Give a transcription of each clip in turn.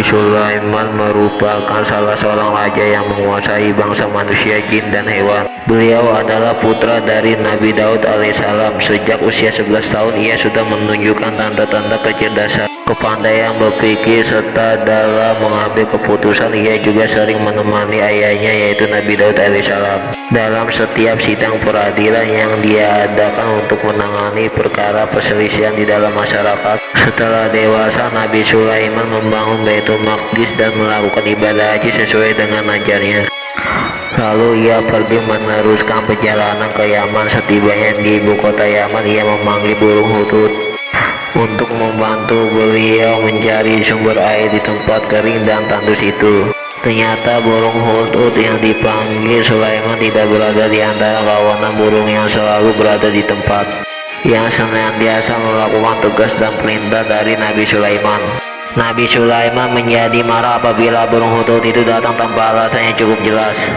Sulaiman merupakan salah seorang raja yang menguasai bangsa manusia, jin, dan hewan. Beliau adalah putra dari Nabi Daud alaihissalam. Sejak usia 11 tahun ia sudah menunjukkan tanda-tanda kecerdasan, kepandaian berpikir, serta dalam mengambil keputusan. Ia juga sering menemani ayahnya yaitu Nabi Daud alaihissalam dalam setiap sidang peradilan yang dia adakan untuk menangani perkara perselisihan di dalam masyarakat. Setelah dewasa, Nabi Sulaiman membangun Baitul Maqdis dan melakukan ibadah haji sesuai dengan ajarnya. Lalu ia pergi meneruskan perjalanan ke Yaman. Setibanya di ibu kota Yaman, ia memanggil burung hutut untuk membantu beliau mencari sumber air di tempat kering dan tandus itu. Ternyata burung hutut yang dipanggil Sulaiman tidak berada di antara kawanan burung yang selalu berada di tempat yang senantiasa melakukan tugas dan perintah dari Nabi Sulaiman. Nabi Sulaiman menjadi marah apabila burung hutut itu datang tanpa alasan yang cukup jelas.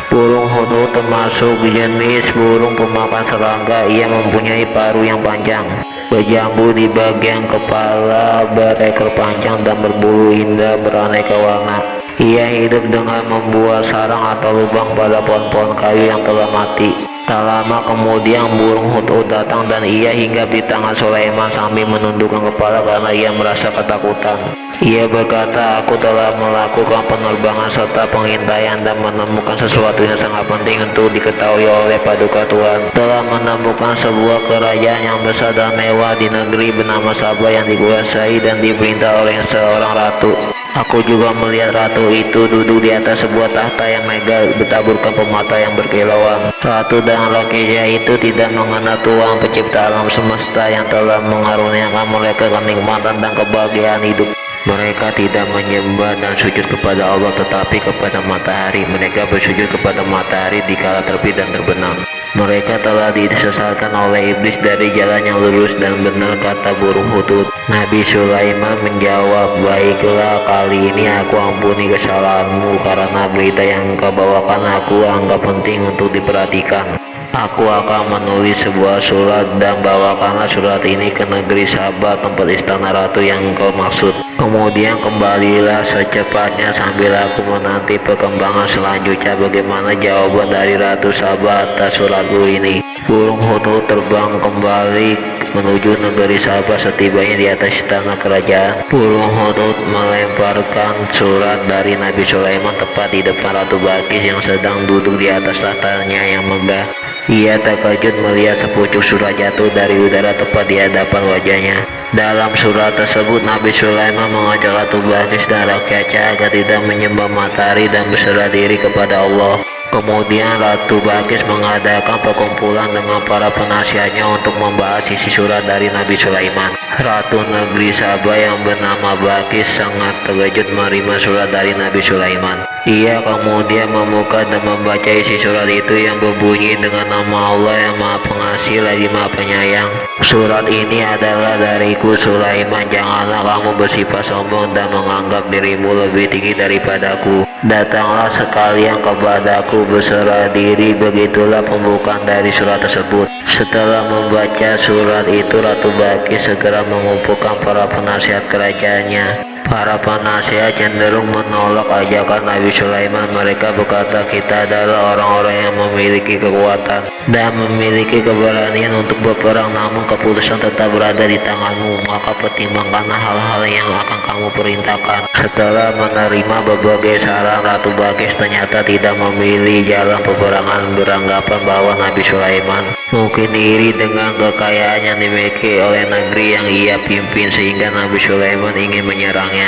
Burung hutut termasuk jenis burung pemakan serangga. Ia mempunyai paruh yang panjang, berjambu di bagian kepala, berekor panjang, dan berbulu indah beraneka warna. Ia hidup dengan membuat sarang atau lubang pada pohon-pohon kayu yang telah mati. Tak lama kemudian burung hutut datang dan ia hinggap di tangan Sulaiman sambil menundukkan kepala karena ia merasa ketakutan. Ia berkata, "Aku telah melakukan penerbangan serta pengintaian dan menemukan sesuatu yang sangat penting untuk diketahui oleh Paduka Tuhan. Telah menemukan sebuah kerajaan yang besar dan mewah di negeri bernama Sabah yang dikuasai dan diperintah oleh seorang ratu. Aku juga melihat ratu itu duduk di atas sebuah tahta yang megah bertaburkan permata yang berkilauan. Ratu dan rakyatnya itu tidak mengenal Tuhan pencipta alam semesta yang telah mengaruniakan mereka kenikmatan dan kebahagiaan hidup. Mereka tidak menyembah dan sujud kepada Allah tetapi kepada matahari. Mereka bersujud kepada matahari di kala terbit dan terbenam. Mereka telah disesatkan oleh iblis dari jalan yang lurus dan benar," kata burung hutut. Nabi Sulaiman menjawab, "Baiklah, kali ini aku ampuni kesalahanmu karena berita yang engkau bawakan aku anggap penting untuk diperhatikan. Aku akan menulis sebuah surat dan bawakanlah surat ini ke negeri Sabah, tempat istana ratu yang engkau maksud. Kemudian kembalilah secepatnya sambil aku menanti perkembangan selanjutnya bagaimana jawaban dari Ratu Sabah atas suratku ini." Burung hutut terbang kembali menuju negeri Sabah. Setibanya di atas istana kerajaan, burung hutut melemparkan surat dari Nabi Sulaiman tepat di depan Ratu Balqis yang sedang duduk di atas tahtanya yang megah. Ia terkejut melihat sepucuk surat jatuh dari udara tepat di hadapan wajahnya. Dalam surat tersebut, Nabi Sulaiman mengajak Ratu Balqis dan rakyatnya agar tidak menyembah matahari dan berserah diri kepada Allah. Kemudian Ratu Balqis mengadakan perkumpulan dengan para penasihatnya untuk membahas isi surat dari Nabi Sulaiman. Ratu negeri Sabah yang bernama Balqis sangat terkejut menerima surat dari Nabi Sulaiman. Ia kemudian membuka dan membaca isi surat itu yang berbunyi, "Dengan nama Allah yang Maha Pengasih lagi Maha Penyayang. Surat ini adalah dariku Sulaiman. Janganlah kamu bersifat sombong dan menganggap dirimu lebih tinggi daripadaku. Datanglah sekalian kepadaku, berserah diri." Begitulah pembukaan dari surat tersebut. Setelah membaca surat itu, Ratu Balqis segera mengumpulkan para penasihat kerajaannya. Para penasihat cenderung menolak ajakan Nabi Sulaiman. Mereka berkata, "Kita adalah orang-orang yang memiliki kekuatan dan memiliki keberanian untuk berperang, namun keputusan tetap berada di tanganmu. Maka pertimbangkanlah hal-hal yang akan kamu perintahkan." Setelah menerima berbagai saran, Ratu Balqis ternyata tidak memilih jalan peperangan, beranggapan bahwa Nabi Sulaiman mungkin iri dengan kekayaan yang dimiliki oleh negeri yang ia pimpin sehingga Nabi Sulaiman ingin menyerangnya.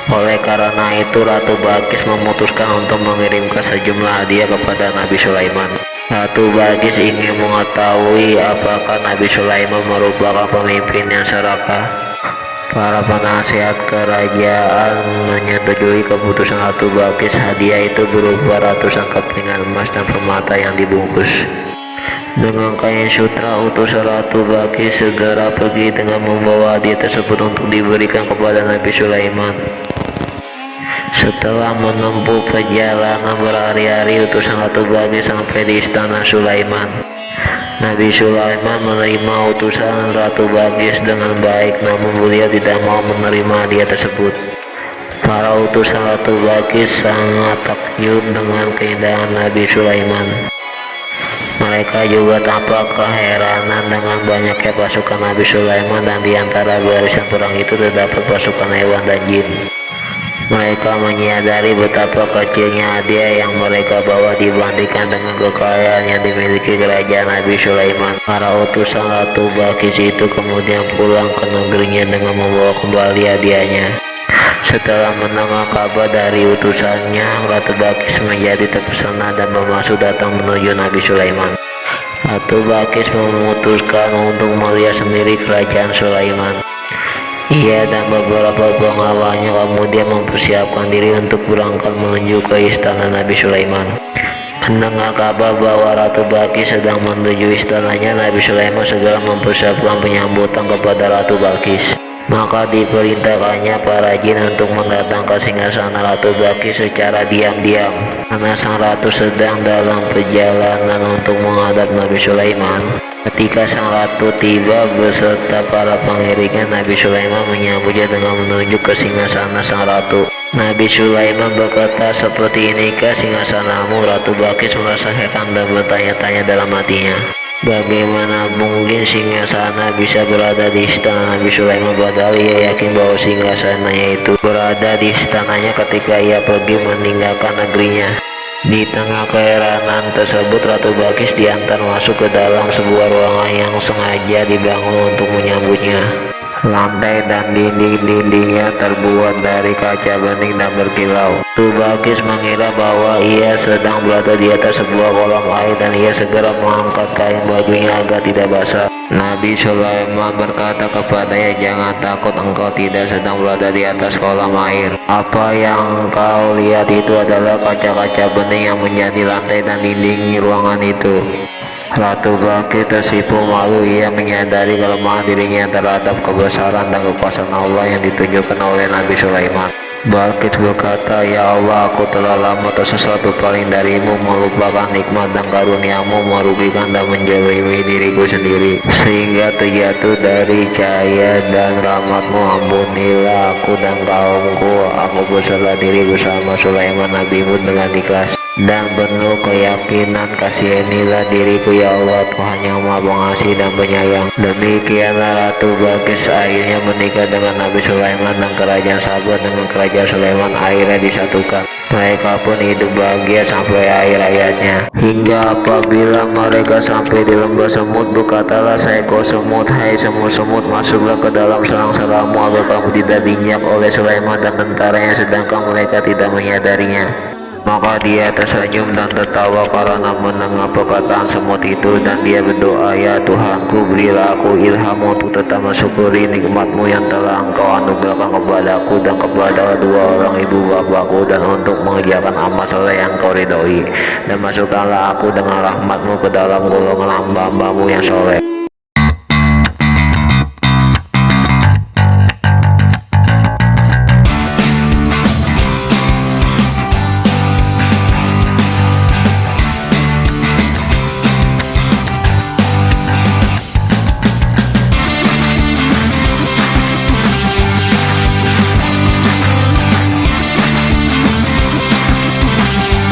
Oleh karena itu, Ratu Balqis memutuskan untuk mengirimkan sejumlah hadiah kepada Nabi Sulaiman. Ratu Balqis ingin mengetahui apakah Nabi Sulaiman merupakan pemimpin yang serakah. Para penasihat kerajaan menyetujui keputusan Ratu Balqis. Hadiah itu berupa ratusan kepingan emas dan permata yang dibungkus dengan kain sutra. Utusan Ratu Balqis segera pergi dengan membawa hadiah tersebut untuk diberikan kepada Nabi Sulaiman. Setelah menempuh perjalanan berhari-hari, utusan Ratu Balqis sampai di istana Sulaiman. Nabi Sulaiman menerima utusan Ratu Balqis dengan baik, namun beliau tidak mau menerima hadiah tersebut. Para utusan Ratu Balqis sangat takjub dengan keindahan Nabi Sulaiman. Mereka juga tampak keheranan dengan banyaknya pasukan Nabi Sulaiman, dan di antara barisan perang itu terdapat pasukan hewan dan jin. Mereka menyadari betapa kecilnya hadiah yang mereka bawa dibandingkan dengan kekayaan yang dimiliki kerajaan Nabi Sulaiman. Para utusan Ratu Balqis itu kemudian pulang ke negerinya dengan membawa kembali hadiahnya. Setelah mendengar kabar dari utusannya, Ratu Balqis menjadi terpesona dan bermaksud datang menuju Nabi Sulaiman. Ratu Balqis memutuskan untuk melihat sendiri kerajaan Sulaiman. Ia dan beberapa pengawalnya kemudian mempersiapkan diri untuk berangkat menuju ke istana Nabi Sulaiman. Mendengar kabar bahwa Ratu Balqis sedang menuju istananya, Nabi Sulaiman segera mempersiapkan penyambutan kepada Ratu Balqis. Maka diperintahkannya para jin untuk mendatang ke singgasana Ratu Balqis secara diam-diam. Karena sang ratu sedang dalam perjalanan untuk menghadap Nabi Sulaiman. Ketika sang ratu tiba beserta para pengiringnya, Nabi Sulaiman menyambutnya dengan menunjuk ke singgasana sang ratu. Nabi Sulaiman berkata, "Seperti inikah singgasanamu?" Ratu Balqis merasa heran dan bertanya-tanya dalam hatinya, bagaimana mungkin singgasana bisa berada di istana Nabi Sulaiman, padahal ia yakin bahwa singgasananya itu berada di istananya ketika ia pergi meninggalkan negerinya. Di tengah keheranan tersebut, Ratu Balqis diantar masuk ke dalam sebuah ruangan yang sengaja dibangun untuk menyambutnya. Lantai dan dinding-dindingnya terbuat dari kaca bening dan berkilau. Ratu Balqis mengira bahwa ia sedang berada di atas sebuah kolam air, dan ia segera mengangkat kain bajunya agar tidak basah. Nabi Sulaiman berkata kepadanya, "Jangan takut, engkau tidak sedang berada di atas kolam air. Apa yang engkau lihat itu adalah kaca-kaca bening yang menjadi lantai dan dinding ruangan itu." Ratu Balqis tersipu malu. Ia menyadari kelemahan dirinya terhadap kebesaran dan kekuasaan Allah yang ditunjukkan oleh Nabi Sulaiman. Balqis berkata, "Ya Allah, aku telah lama tersesat berpaling darimu, melupakan nikmat dan karuniamu, merugikan dan menjolimi diriku sendiri, sehingga terjatuh dari cahaya dan rahmatmu. Ampunilah aku dan kaumku. Aku berserah diri bersama Sulaiman nabimu dengan ikhlas dan penuh keyakinan. Kasihanilah diriku, ya Allah, Tuhan yang Maha Pengasih dan Penyayang." Demikianlah Ratu Balqis akhirnya menikah dengan Nabi Sulaiman, dan kerajaan Saba dengan kerajaan Sulaiman akhirnya disatukan. Mereka pun hidup bahagia sampai akhir hayatnya. Hingga apabila mereka sampai di lembah semut, berkatalah seekor semut, "Hai semut-semut, masuklah ke dalam sarang-sarangmu agar kamu tidak diinjak oleh Sulaiman dan tentaranya," sedangkan mereka tidak menyadarinya. Maka dia tersenyum dan tertawa karena mendengar perkataan semut itu, dan dia berdoa, "Ya Tuhanku, berilah aku ilham untuk tetap mensyukuri nikmatmu yang telah engkau anugerahkan kepadaku dan kepada dua orang ibu bapakku, dan untuk mengerjakan amal soleh yang kau ridhoi, dan masukkanlah aku dengan rahmatmu ke dalam golongan hamba-hambamu yang soleh."